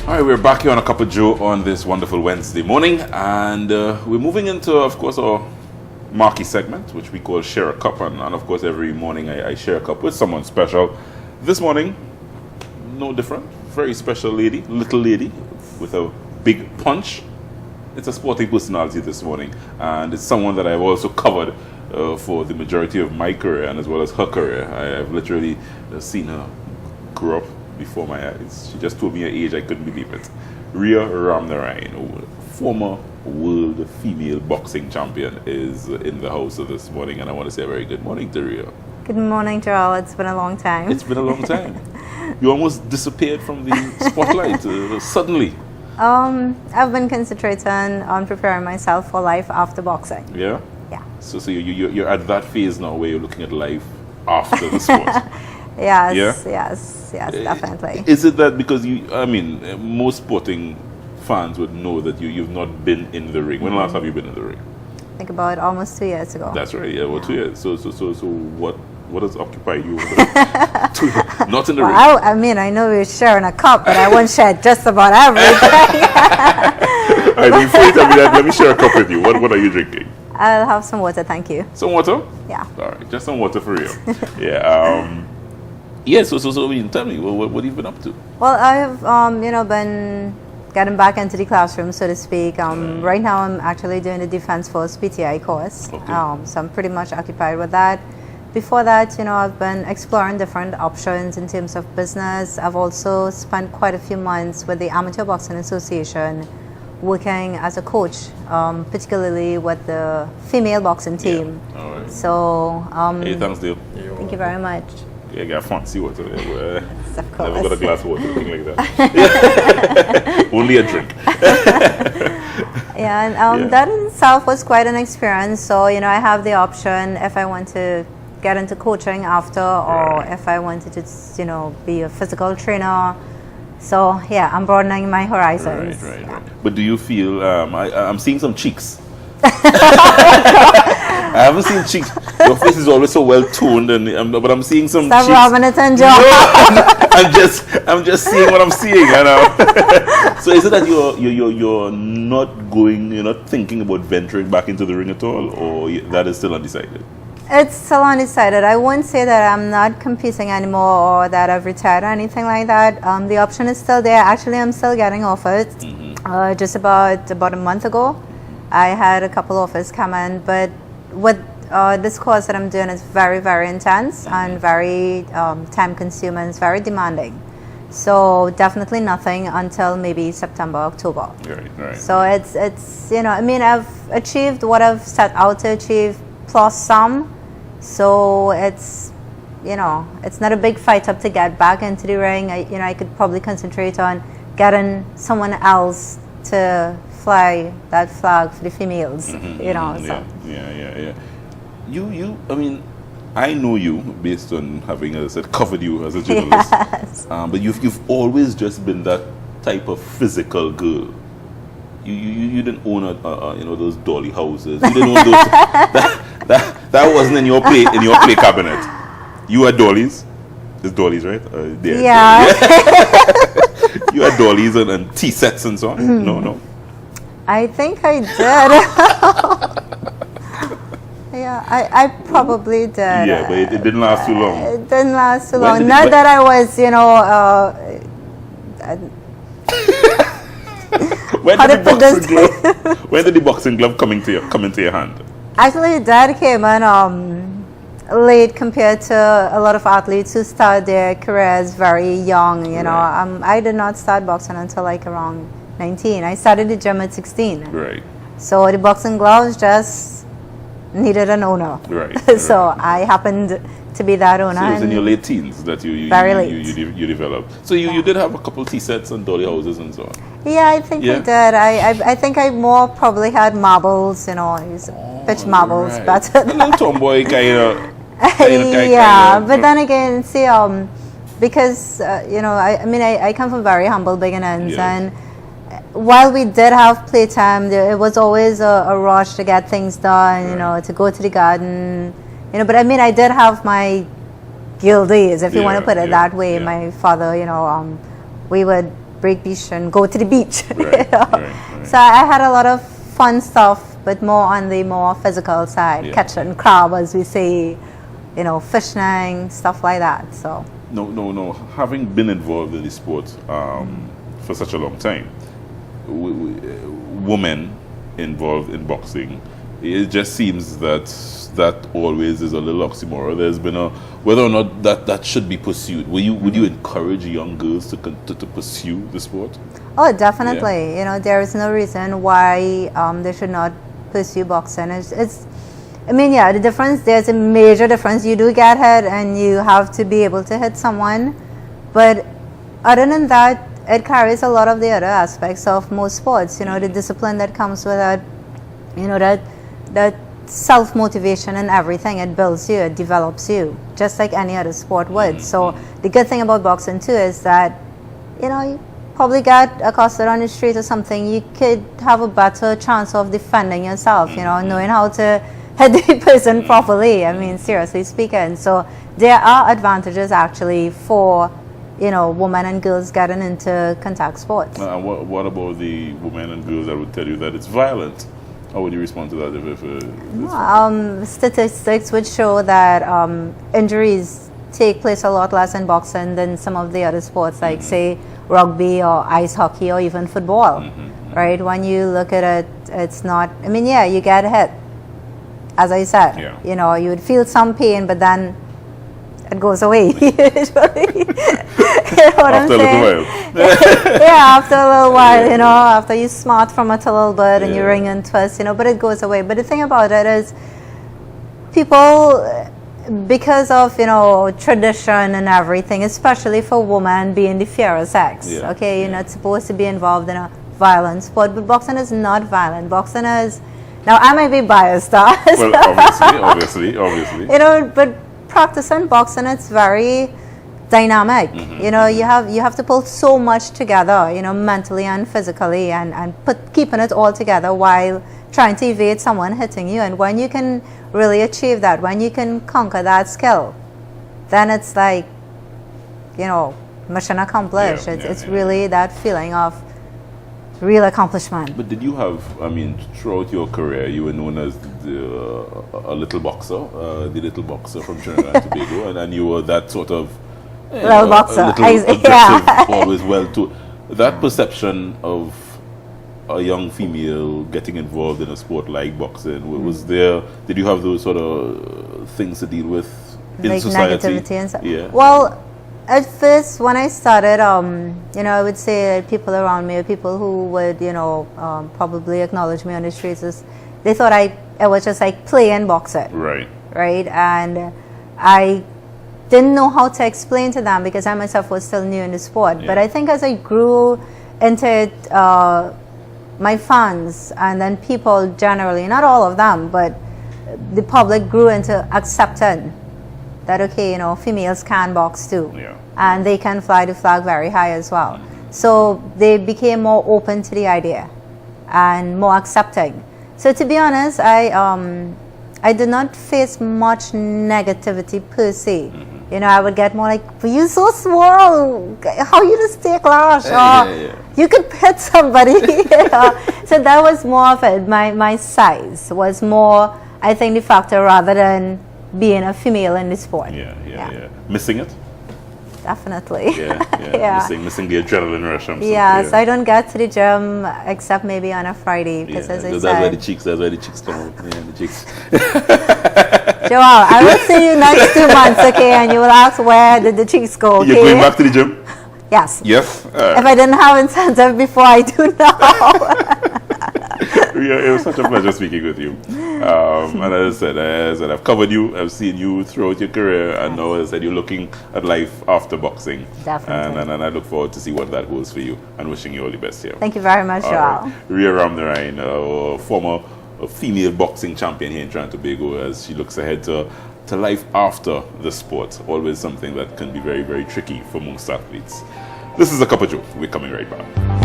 All right, we're back here on A Cup of Joe on this wonderful Wednesday morning, and we're moving into, of course, our marquee segment, which we call Share a Cup, and of course, every morning I share a cup with someone special. This morning, no different. Very special lady, little lady, with a big punch. It's a sporting personality this morning, and it's someone that I've also covered for the majority of my career, and as well as her career. I've literally seen her grow up before my eyes. She just told me her age, I couldn't believe it. Ria Ramnarine, former world female boxing champion, is in the house this morning, and I want to say a very good morning to Ria. Good morning, Joel. It's been a long time. It's been a long time. You almost disappeared from the spotlight suddenly. I've been concentrating on preparing myself for life after boxing. Yeah? Yeah. So you're at that phase now where you're looking at life after the sport. Yes, yeah? yes, definitely. Is it that because most sporting fans would know that you've not been in the ring. When last have you been in the ring? I think about almost 2 years ago. That's right, yeah, 2 years. So what has occupied you? Not in the ring. I know we're sharing a cup, but I won't share just about everything. All right, before you tell me that, let me share a cup with you. What are you drinking? I'll have some water, thank you. Some water? Yeah. All right, just some water for real. Yeah. Yeah. So tell me, what have you been up to? Well, I've been getting back into the classroom, so to speak. Right now, I'm actually doing the Defense Force PTI course. Okay. So I'm pretty much occupied with that. Before that, I've been exploring different options in terms of business. I've also spent quite a few months with the Amateur Boxing Association, working as a coach, particularly with the female boxing team. Yeah. All right. So, hey, thanks, Dale. Thank you very much. Yeah, got fancy water there. Of course. Never got a glass of water, anything like that. Only a drink. Yeah, and that in itself was quite an experience. So, I have the option if I want to get into coaching after, or if I wanted to, be a physical trainer. So, yeah, I'm broadening my horizons. Right. But do you feel, I'm seeing some cheeks. I haven't seen cheeks. Your face is always so well toned, but I'm seeing some Stop cheeks. rubbing it in, Joe. I'm just seeing what I'm seeing. So is it that you're not thinking about venturing back into the ring at all, or that is still undecided? It's still undecided. I won't say that I'm not competing anymore or that I've retired or anything like that. The option is still there. Actually, I'm still getting offers. Mm-hmm. Just about a month ago, I had a couple offers come in, but with this course that I'm doing is very, very intense and very time-consuming. It's very demanding. So definitely nothing until maybe September, October. Right. So it's I've achieved what I've set out to achieve plus some. So it's not a big fight up to get back into the ring. I could probably concentrate on getting someone else to fly that flag for the females. Mm-hmm. So. Yeah. I know you based on having, as I said, covered you as a journalist. Yes. But you've always just been that type of physical girl. You didn't own those dolly houses. You didn't own those. that wasn't in your play cabinet. You had dollies. There's dollies, right? Yeah. You had dollies and tea sets and so on. No. I think I did. Yeah, I probably did. Yeah, but it didn't last too long. It didn't last too long. Not that I was, when did the boxing glove come into your hand? Actually, that came in late compared to a lot of athletes who start their careers very young. Right. I did not start boxing until like around 19. I started the gym at 16. Right. So the boxing gloves just needed an owner. Right. So I happened to be that owner. So it was in your late teens that you developed. So you did have a couple tea sets and dolly houses and so on. Yeah, I think I did. I think I more probably had marbles, pitch marbles, right. but a little tomboy kind of. But then again, see, because I come from very humble beginnings, and while we did have playtime, it was always a rush to get things done, to go to the garden, but I did have my girl days, if you want to put it that way. My father, we would break beach and go to the beach. Right, right. So I had a lot of fun stuff, but more on the more physical side, catching crab, as we say, you know, fishing, stuff like that. So no. Having been involved in the sport for such a long time, women involved in boxing, it just seems that always is a little oxymoron. There's been a whether or not that should be pursued. Would you encourage young girls to pursue the sport? Oh, definitely. You know, there is no reason why they should not pursue boxing. I mean, yeah, the difference, there's a major difference. You do get hit and you have to be able to hit someone. But other than that, it carries a lot of the other aspects of most sports. You know, the discipline that comes with it, you know, that self-motivation and everything. It builds you, it develops you, just like any other sport would. So the good thing about boxing too is that, you know, you probably get accosted on the street or something, you could have a better chance of defending yourself, you know, knowing how to hit the person properly. I mean, seriously speaking. So there are advantages actually for, you know, women and girls getting into contact sports. And what about the women and girls that would tell you that it's violent? How would you respond to that? Statistics would show that injuries take place a lot less in boxing than some of the other sports, like say rugby or ice hockey or even football. Right? When you look at it, it's not. I mean, yeah, you get hit. As I said, you know, you would feel some pain, but then it goes away. Usually. You know what I'm saying? Yeah, after a little while, you know, after you smart from it a little bit and you ring and twist, you know, but it goes away. But the thing about it is, people, because of, you know, tradition and everything, especially for women being the fairer sex, okay, you're not supposed to be involved in a violent sport, but boxing is not violent. Boxing is, now I might be biased, well, obviously. You know, but practicing boxing, it's very dynamic. You know, you have to pull so much together, you know, mentally and physically, and keeping it all together while trying to evade someone hitting you. And when you can really achieve that, when you can conquer that skill, then it's like, you know, mission accomplished. It's really that feeling of real accomplishment. But did you have, I mean, throughout your career, you were known as a little boxer, the little boxer from Trinidad and Tobago, and you were that sort of little boxer, a little aggressive, always well to that perception of a young female getting involved in a sport like boxing. Was there? Did you have those sort of things to deal with in like society? Negativity and stuff. Well, at first, when I started, you know, I would say people around me, people who would, you know, probably acknowledge me on the streets, they thought I was just like playing boxing. Right. And I didn't know how to explain to them because I myself was still new in the sport. But I think as I grew into it, my fans and then people generally, not all of them, but the public grew into accepting that, okay, you know, females can box too. And they can fly the flag very high as well. So they became more open to the idea and more accepting. So to be honest, I did not face much negativity per se. You know, I would get more like, but you're so small, how you just take lash? You could hit somebody. You know? So that was more of it. My size was more, I think, the factor rather than being a female in the sport. Missing it? Definitely. Missing the adrenaline rush. So I don't get to the gym except maybe on a Friday because as I said, that's why the cheeks come out. The cheeks. Joel, I will see you next 2 months, okay, and you will ask where did the cheeks go, okay? You're going back to the gym? Yes. Yes? If I didn't have incentive before, I do now. It was such a pleasure speaking with you. And as I said, I've covered you, I've seen you throughout your career, and now, as I said, you're looking at life after boxing. Definitely. And I look forward to see what that holds for you, and wishing you all the best here. Thank you very much, Joel. Ria Ramnarine, former female boxing champion here in Trinidad and Tobago, as she looks ahead to life after the sport. Always something that can be very, very tricky for most athletes. This is A Cup of Joe. We're coming right back.